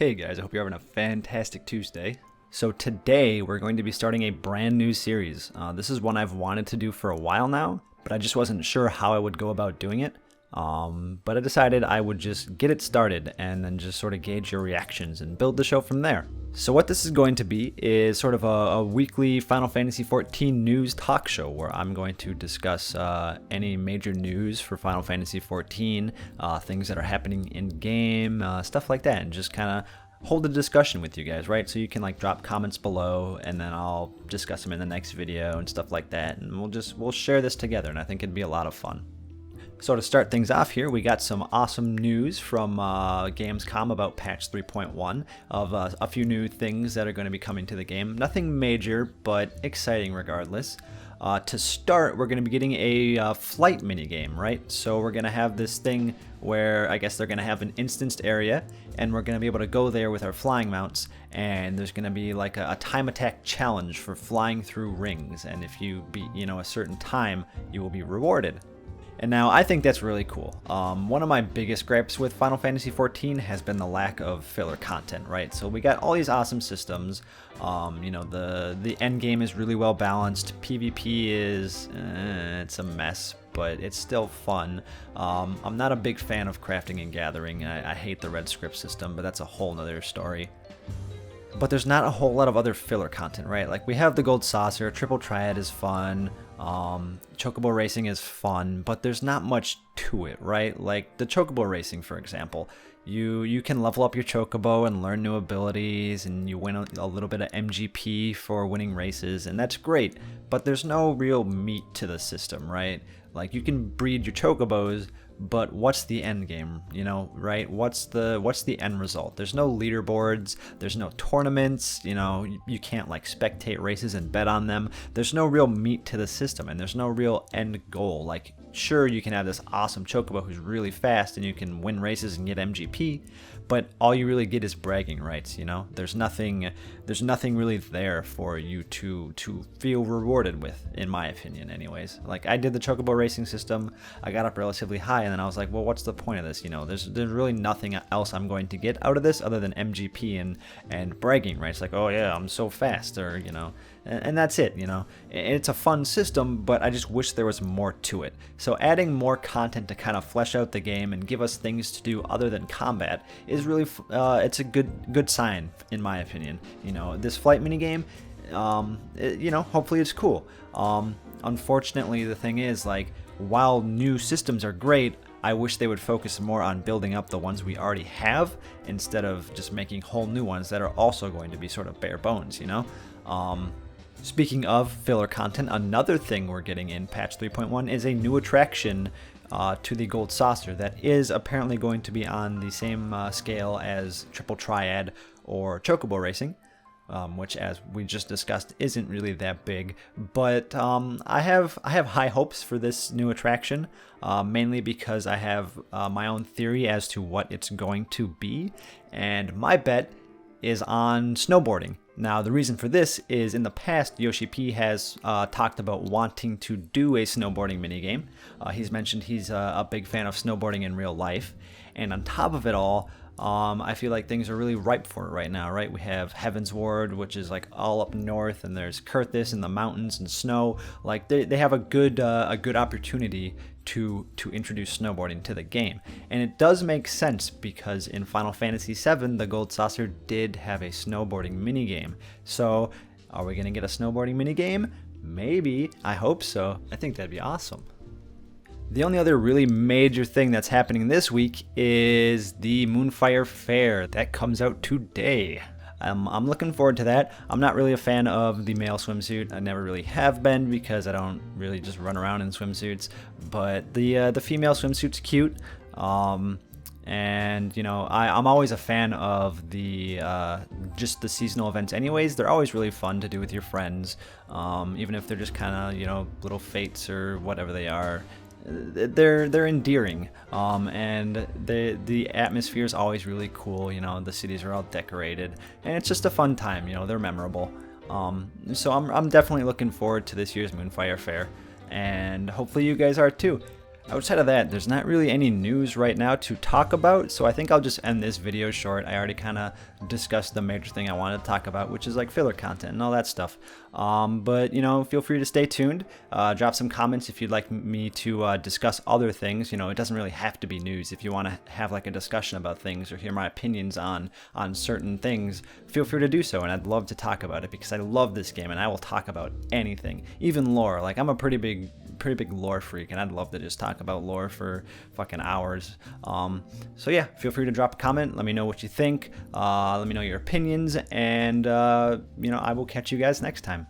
Hey guys, I hope you're having a fantastic Tuesday. So today we're going to be starting a brand new series. This is one I've wanted to do for a while now, but I just wasn't sure how I would go about doing it. But I decided I would just get it started and then just sort of gauge your reactions and build the show from there. So what this is going to be is sort of a weekly Final Fantasy XIV news talk show where I'm going to discuss any major news for Final Fantasy XIV, things that are happening in game, stuff like that, and just kind of hold a discussion with you guys, right? So you can like drop comments below and then I'll discuss them in the next video and stuff like that, and we'll share this together, and I think it'd be a lot of fun. So to start things off here, we got some awesome news from Gamescom about patch 3.1 of a few new things that are going to be coming to the game. Nothing major, but exciting regardless. To start, we're going to be getting a flight minigame, right? So we're going to have this thing where I guess they're going to have an instanced area, and we're going to be able to go there with our flying mounts, and there's going to be like a time attack challenge for flying through rings, and if you beat, a certain time, you will be rewarded. And now I think that's really cool. One of my biggest gripes with Final Fantasy XIV has been the lack of filler content, right? So we got all these awesome systems. The end game is really well balanced. PvP is it's a mess, but it's still fun. I'm not a big fan of crafting and gathering. I hate the red script system, but that's a whole nother story. But there's not a whole lot of other filler content, right? Like we have the Gold Saucer, Triple Triad is fun, Chocobo Racing is fun, but there's not much to it, right? Like the Chocobo Racing, for example, you can level up your Chocobo and learn new abilities, and you win a little bit of MGP for winning races, and that's great, but there's no real meat to the system, right? Like you can breed your Chocobos, but what's the end game, right? What's the end result? There's no leaderboards, there's no tournaments, you can't like spectate races and bet on them. There's no real meat to the system, and there's no real end goal. Like, sure, you can have this awesome Chocobo who's really fast and you can win races and get MGP, but all you really get is bragging rights, There's nothing really there for you to feel rewarded with, in my opinion anyways. Like I did the Chocobo Racing system, I got up relatively high, and then I was like, well, what's the point of this? There's really nothing else I'm going to get out of this other than MGP and bragging rights. Like, oh yeah, I'm so fast, or and that's it. It's a fun system, but I just wish there was more to it. So adding more content to kind of flesh out the game and give us things to do other than combat is really it's a good sign, in my opinion. This flight minigame, hopefully it's cool. Unfortunately, the thing is, like, while new systems are great, I wish they would focus more on building up the ones we already have instead of just making whole new ones that are also going to be sort of bare bones, Speaking of filler content, another thing we're getting in patch 3.1 is a new attraction to the Gold Saucer that is apparently going to be on the same scale as Triple Triad or Chocobo Racing, which, as we just discussed, isn't really that big. But I have high hopes for this new attraction, mainly because I have my own theory as to what it's going to be, and my bet is on snowboarding. Now, the reason for this is in the past, Yoshi P has talked about wanting to do a snowboarding minigame. He's mentioned he's a big fan of snowboarding in real life. And on top of it all, I feel like things are really ripe for it right now, right? We have Heaven's Ward, which is like all up north, and there's Kurthis in the mountains and snow. Like they have a good opportunity to introduce snowboarding to the game. And it does make sense because in Final Fantasy VII, the Gold Saucer did have a snowboarding minigame. So are we going to get a snowboarding minigame? Maybe. I hope so. I think that'd be awesome. The only other really major thing that's happening this week is the Moonfire Fair that comes out today. I'm looking forward to that. I'm not really a fan of the male swimsuit. I never really have been because I don't really just run around in swimsuits. But the female swimsuit's cute. I'm always a fan of just the seasonal events anyways. They're always really fun to do with your friends, even if they're just kind of little fates or whatever they are. They're endearing, and the atmosphere is always really cool. The cities are all decorated, and it's just a fun time. They're memorable. So I'm definitely looking forward to this year's Moonfire Fair, and hopefully you guys are too. outside of that, there's not really any news right now to talk about, so I think I'll just end this video short. I already kind of discussed the major thing I wanted to talk about, which is like filler content and all that stuff. But you know, feel free to stay tuned. Drop some comments if you'd like me to discuss other things. You know, it doesn't really have to be news. If you want to have like a discussion about things or hear my opinions on certain things, feel free to do so, and I'd love to talk about it because I love this game and I will talk about anything, even lore. Like, I'm a pretty big lore freak, and I'd love to just talk about lore for fucking hours. So yeah, feel free to drop a comment. Let me know what you think. Let me know your opinions, and you know, I will catch you guys next time.